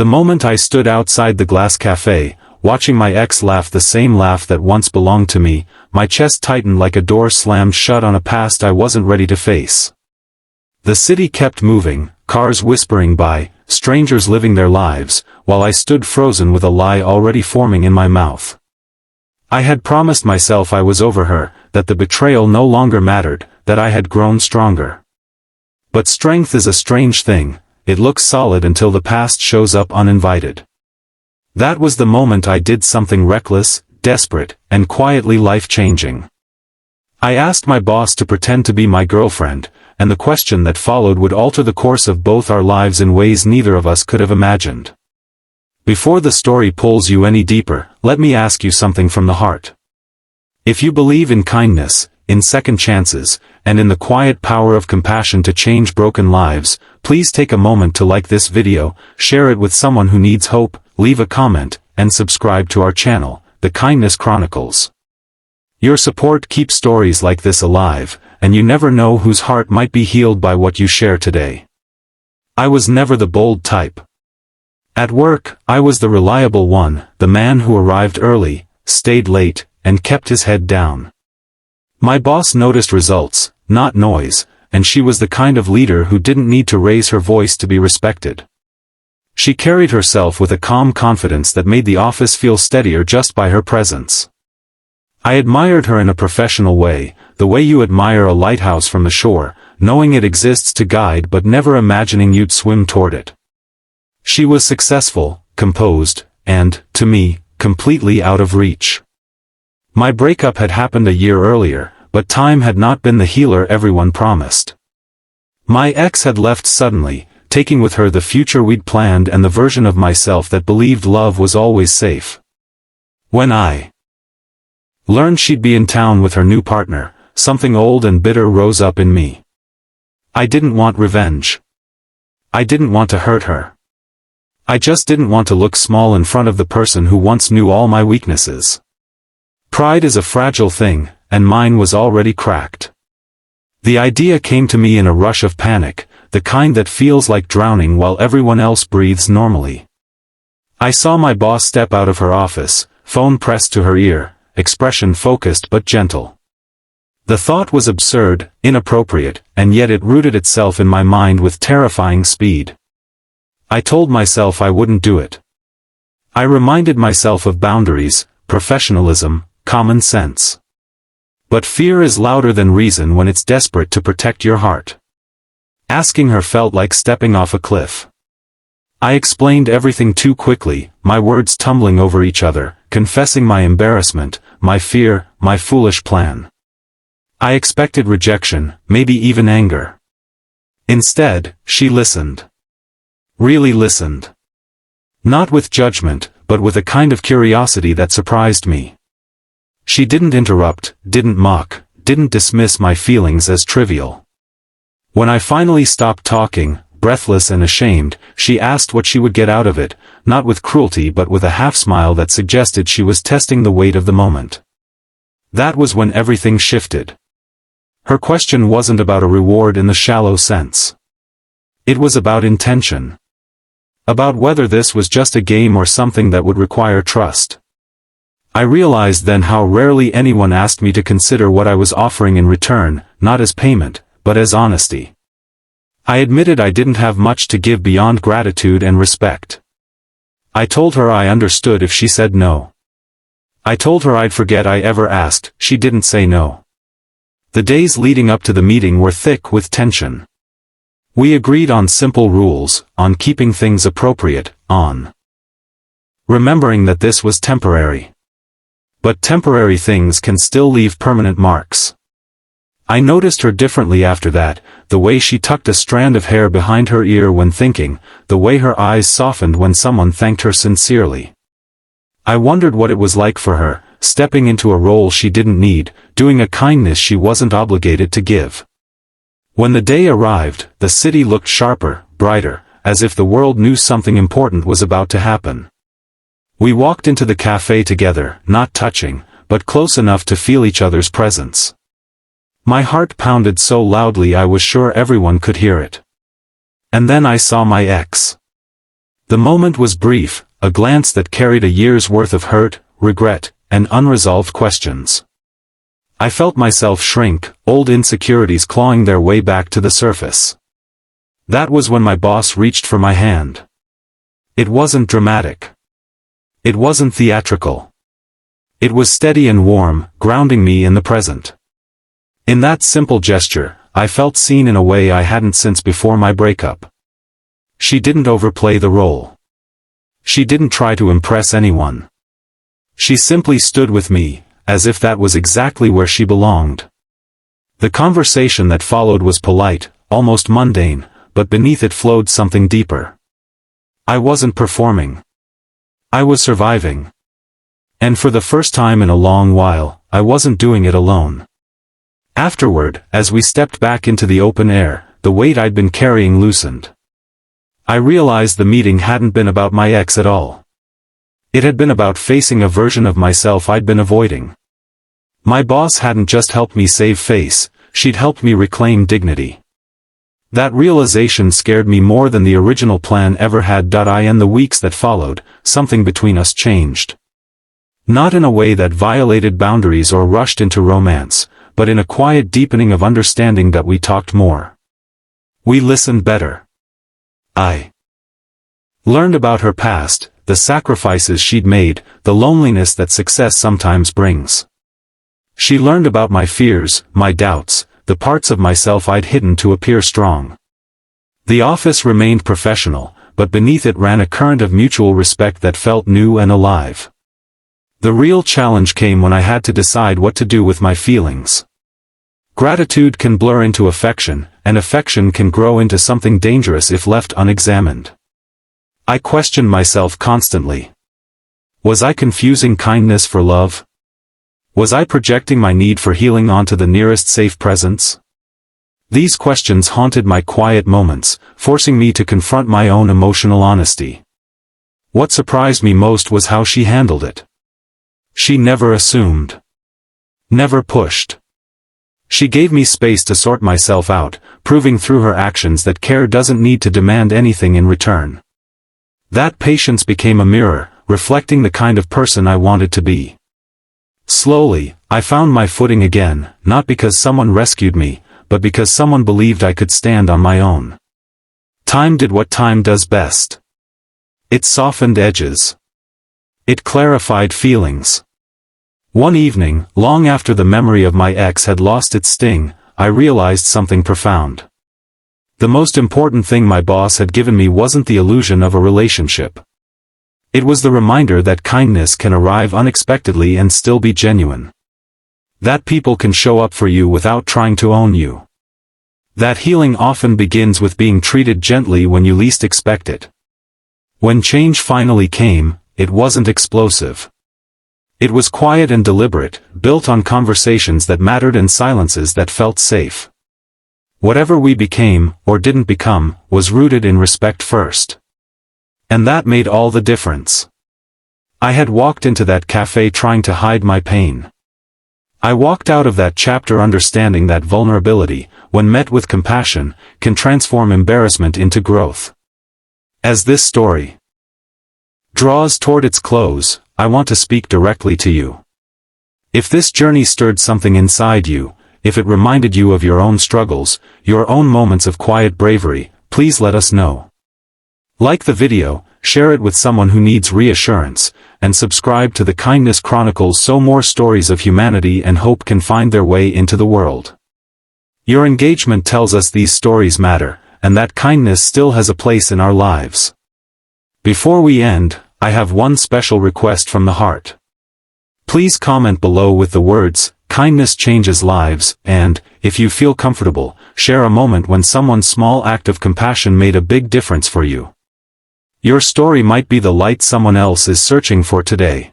The moment I stood outside the glass cafe, watching my ex laugh the same laugh that once belonged to me, my chest tightened like a door slammed shut on a past I wasn't ready to face. The city kept moving, cars whispering by, strangers living their lives, while I stood frozen with a lie already forming in my mouth. I had promised myself I was over her, that the betrayal no longer mattered, that I had grown stronger. But strength is a strange thing, it looks solid until the past shows up uninvited. That was the moment I did something reckless, desperate, and quietly life-changing. I asked my boss to pretend to be my girlfriend, and the question that followed would alter the course of both our lives in ways neither of us could have imagined. Before the story pulls you any deeper, let me ask you something from the heart. If you believe in kindness, in second chances, and in the quiet power of compassion to change broken lives, please take a moment to like this video, share it with someone who needs hope, leave a comment, and subscribe to our channel, The Kindness Chronicles. Your support keeps stories like this alive, and you never know whose heart might be healed by what you share today. I was never the bold type. At work, I was the reliable one, the man who arrived early, stayed late, and kept his head down. My boss noticed results, not noise, and she was the kind of leader who didn't need to raise her voice to be respected. She carried herself with a calm confidence that made the office feel steadier just by her presence. I admired her in a professional way, the way you admire a lighthouse from the shore, knowing it exists to guide but never imagining you'd swim toward it. She was successful, composed, and, to me, completely out of reach. My breakup had happened a year earlier, but time had not been the healer everyone promised. My ex had left suddenly, taking with her the future we'd planned and the version of myself that believed love was always safe. When I learned she'd be in town with her new partner, something old and bitter rose up in me. I didn't want revenge. I didn't want to hurt her. I just didn't want to look small in front of the person who once knew all my weaknesses. Pride is a fragile thing, and mine was already cracked. The idea came to me in a rush of panic, the kind that feels like drowning while everyone else breathes normally. I saw my boss step out of her office, phone pressed to her ear, expression focused but gentle. The thought was absurd, inappropriate, and yet it rooted itself in my mind with terrifying speed. I told myself I wouldn't do it. I reminded myself of boundaries, professionalism, common sense. But fear is louder than reason when it's desperate to protect your heart. Asking her felt like stepping off a cliff. I explained everything too quickly, my words tumbling over each other, confessing my embarrassment, my fear, my foolish plan. I expected rejection, maybe even anger. Instead, she listened. Really listened. Not with judgment, but with a kind of curiosity that surprised me. She didn't interrupt, didn't mock, didn't dismiss my feelings as trivial. When I finally stopped talking, breathless and ashamed, she asked what she would get out of it, not with cruelty but with a half-smile that suggested she was testing the weight of the moment. That was when everything shifted. Her question wasn't about a reward in the shallow sense. It was about intention. About whether this was just a game or something that would require trust. I realized then how rarely anyone asked me to consider what I was offering in return, not as payment, but as honesty. I admitted I didn't have much to give beyond gratitude and respect. I told her I understood if she said no. I told her I'd forget I ever asked, she didn't say no. The days leading up to the meeting were thick with tension. We agreed on simple rules, on keeping things appropriate, on remembering that this was temporary. But temporary things can still leave permanent marks. I noticed her differently after that, the way she tucked a strand of hair behind her ear when thinking, the way her eyes softened when someone thanked her sincerely. I wondered what it was like for her, stepping into a role she didn't need, doing a kindness she wasn't obligated to give. When the day arrived, the city looked sharper, brighter, as if the world knew something important was about to happen. We walked into the cafe together, not touching, but close enough to feel each other's presence. My heart pounded so loudly I was sure everyone could hear it. And then I saw my ex. The moment was brief, a glance that carried a year's worth of hurt, regret, and unresolved questions. I felt myself shrink, old insecurities clawing their way back to the surface. That was when my boss reached for my hand. It wasn't dramatic. It wasn't theatrical. It was steady and warm, grounding me in the present. In that simple gesture, I felt seen in a way I hadn't since before my breakup. She didn't overplay the role. She didn't try to impress anyone. She simply stood with me, as if that was exactly where she belonged. The conversation that followed was polite, almost mundane, but beneath it flowed something deeper. I wasn't performing. I was surviving. And for the first time in a long while, I wasn't doing it alone. Afterward, as we stepped back into the open air, the weight I'd been carrying loosened. I realized the meeting hadn't been about my ex at all. It had been about facing a version of myself I'd been avoiding. My boss hadn't just helped me save face, she'd helped me reclaim dignity. That realization scared me more than the original plan ever had. In the weeks that followed, something between us changed. Not in a way that violated boundaries or rushed into romance, but in a quiet deepening of understanding. That we talked more. We listened better. I learned about her past, the sacrifices she'd made, the loneliness that success sometimes brings. She learned about my fears, my doubts, the parts of myself I'd hidden to appear strong. The office remained professional, but beneath it ran a current of mutual respect that felt new and alive. The real challenge came when I had to decide what to do with my feelings. Gratitude can blur into affection, and affection can grow into something dangerous if left unexamined. I questioned myself constantly. Was I confusing kindness for love? Was I projecting my need for healing onto the nearest safe presence? These questions haunted my quiet moments, forcing me to confront my own emotional honesty. What surprised me most was how she handled it. She never assumed. Never pushed. She gave me space to sort myself out, proving through her actions that care doesn't need to demand anything in return. That patience became a mirror, reflecting the kind of person I wanted to be. Slowly, I found my footing again, not because someone rescued me, but because someone believed I could stand on my own. Time did what time does best. It softened edges. It clarified feelings. One evening, long after the memory of my ex had lost its sting, I realized something profound. The most important thing my boss had given me wasn't the illusion of a relationship. It was the reminder that kindness can arrive unexpectedly and still be genuine. That people can show up for you without trying to own you. That healing often begins with being treated gently when you least expect it. When change finally came, it wasn't explosive. It was quiet and deliberate, built on conversations that mattered and silences that felt safe. Whatever we became, or didn't become, was rooted in respect first. And that made all the difference. I had walked into that cafe trying to hide my pain. I walked out of that chapter understanding that vulnerability, when met with compassion, can transform embarrassment into growth. As this story draws toward its close, I want to speak directly to you. If this journey stirred something inside you, if it reminded you of your own struggles, your own moments of quiet bravery, please let us know. Like the video, share it with someone who needs reassurance, and subscribe to the Kindness Chronicles so more stories of humanity and hope can find their way into the world. Your engagement tells us these stories matter, and that kindness still has a place in our lives. Before we end, I have one special request from the heart. Please comment below with the words, "Kindness changes lives," and, if you feel comfortable, share a moment when someone's small act of compassion made a big difference for you. Your story might be the light someone else is searching for today.